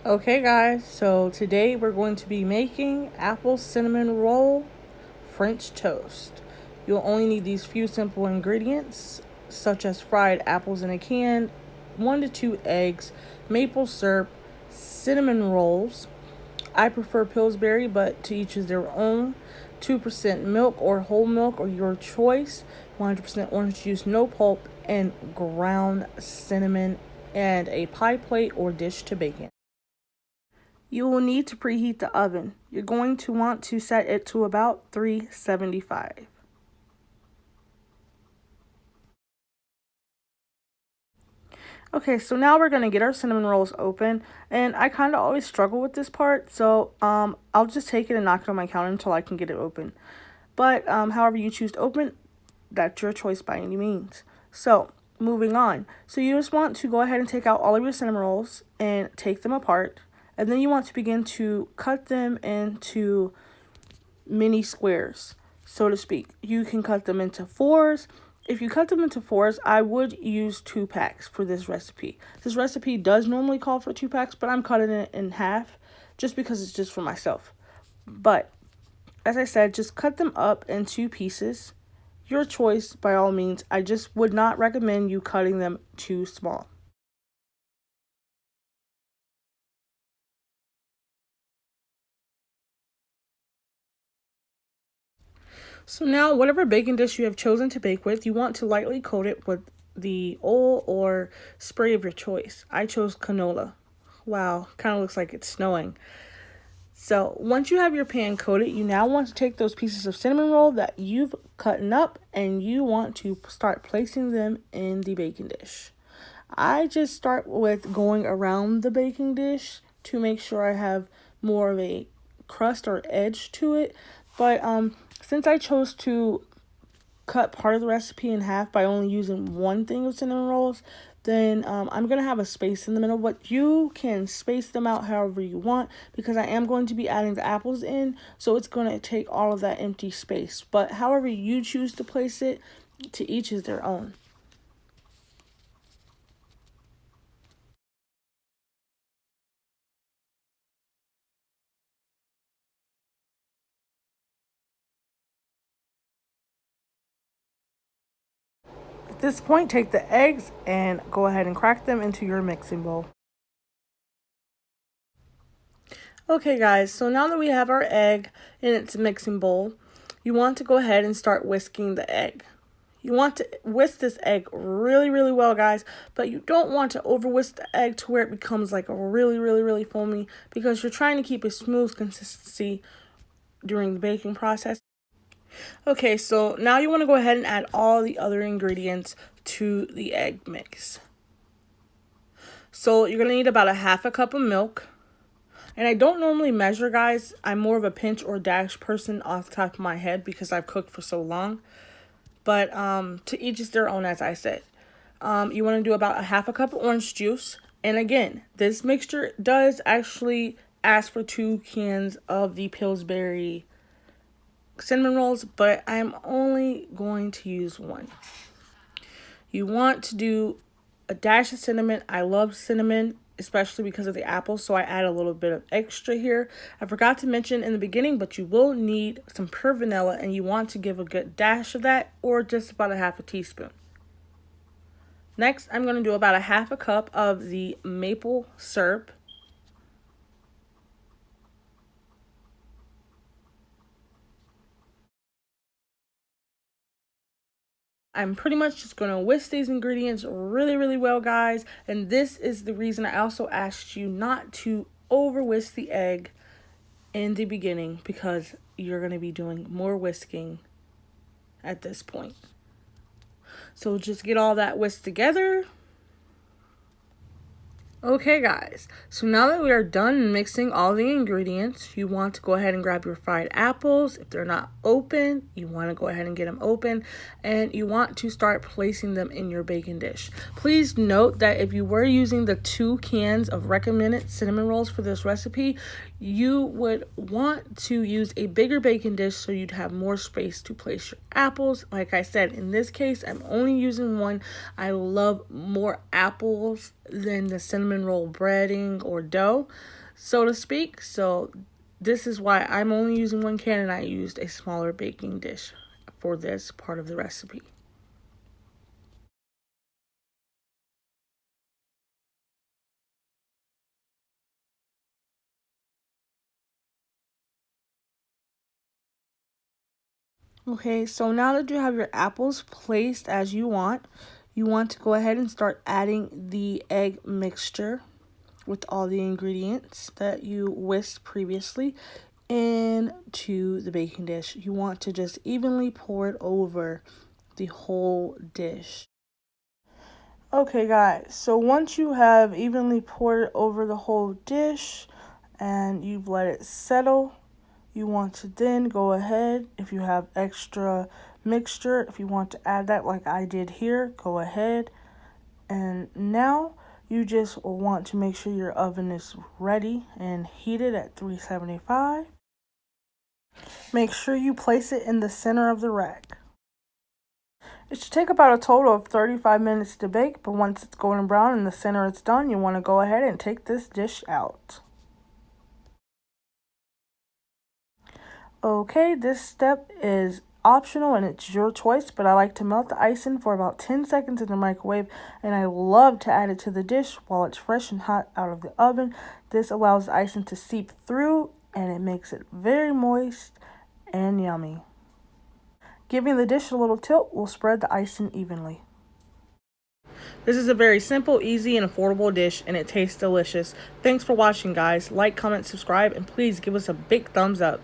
Okay guys, so today we're going to be making apple cinnamon roll French toast. You'll only need these few simple ingredients such as fried apples in a can, 1 to 2 eggs, maple syrup, cinnamon rolls. I prefer Pillsbury, but to each is their own. 2% milk or whole milk or your choice. 100% orange juice, no pulp, and ground cinnamon, and a pie plate or dish to bake in. You will need to preheat the oven. You're going to want to set it to about 375. Okay, so now we're going to get our cinnamon rolls open, and I kind of always struggle with this part, so I'll just take it and knock it on my counter until I can get it open. But however you choose to open, that's your choice by any means. So moving on. So you just want to go ahead and take out all of your cinnamon rolls and take them apart. And then you want to begin to cut them into mini squares, so to speak. You can cut them into fours. If you cut them into fours, I would use 2 packs for this recipe. This recipe does normally call for 2 packs, but I'm cutting it in half just because it's just for myself. But as I said, just cut them up in 2 pieces. Your choice by all means. I just would not recommend you cutting them too small. So now, whatever baking dish you have chosen to bake with, you want to lightly coat it with the oil or spray of your choice. I chose canola. Wow, kind of looks like it's snowing. So once you have your pan coated, you now want to take those pieces of cinnamon roll that you've cut up and you want to start placing them in the baking dish. I just start with going around the baking dish to make sure I have more of a crust or edge to it. But since I chose to cut part of the recipe in half by only using one thing of cinnamon rolls, then I'm going to have a space in the middle. But you can space them out however you want because I am going to be adding the apples in. So it's going to take all of that empty space. But however you choose to place it, to each is their own. At this point, take the eggs and go ahead and crack them into your mixing bowl. Okay guys, so now that we have our egg in its mixing bowl, you want to go ahead and start whisking the egg. You want to whisk this egg really, really well, guys, but you don't want to over whisk the egg to where it becomes like a really, really, really foamy because you're trying to keep a smooth consistency during the baking process. Okay, so now you want to go ahead and add all the other ingredients to the egg mix. So you're going to need about a half a cup of milk. And I don't normally measure, guys. I'm more of a pinch or dash person off the top of my head because I've cooked for so long. But to each is their own, as I said. You want to do about a half a cup of orange juice. And again, this mixture does actually ask for 2 cans of the Pillsbury cinnamon rolls, but I'm only going to use 1. You want to do a dash of cinnamon. I love cinnamon, especially because of the apples, so I add a little bit of extra here. I forgot to mention in the beginning, but you will need some pure vanilla, and you want to give a good dash of that, or just about a half a teaspoon. Next, I'm going to do about a half a cup of the maple syrup. I'm pretty much just going to whisk these ingredients really, really well, guys. And this is the reason I also asked you not to over whisk the egg in the beginning because you're going to be doing more whisking at this point. So just get all that whisked together. Okay guys, so now that we are done mixing all the ingredients, you want to go ahead and grab your fried apples. If they're not open, you want to go ahead and get them open, and you want to start placing them in your baking dish. Please note that if you were using the 2 cans of recommended cinnamon rolls for this recipe, you would want to use a bigger baking dish so you'd have more space to place your apples. Like I said, in this case, I'm only using 1. I love more apples than the cinnamon roll breading or dough, so to speak. So this is why I'm only using 1 can, and I used a smaller baking dish for this part of the recipe. Okay, so now that you have your apples placed as you want to go ahead and start adding the egg mixture with all the ingredients that you whisked previously into the baking dish. You want to just evenly pour it over the whole dish. Okay, guys, so once you have evenly poured it over the whole dish and you've let it settle, you want to then go ahead, if you have extra mixture, if you want to add that like I did here, go ahead. And now you just want to make sure your oven is ready and heated at 375. Make sure you place it in the center of the rack. It should take about a total of 35 minutes to bake, but once it's golden brown and the center is done, you want to go ahead and take this dish out. Okay, this step is optional and it's your choice, but I like to melt the icing for about 10 seconds in the microwave, and I love to add it to the dish while it's fresh and hot out of the oven. This allows the icing to seep through and it makes it very moist and yummy. Giving the dish a little tilt will spread the icing evenly. This is a very simple, easy, and affordable dish, and it tastes delicious. Thanks for watching, guys. Like, comment, subscribe, and please give us a big thumbs up.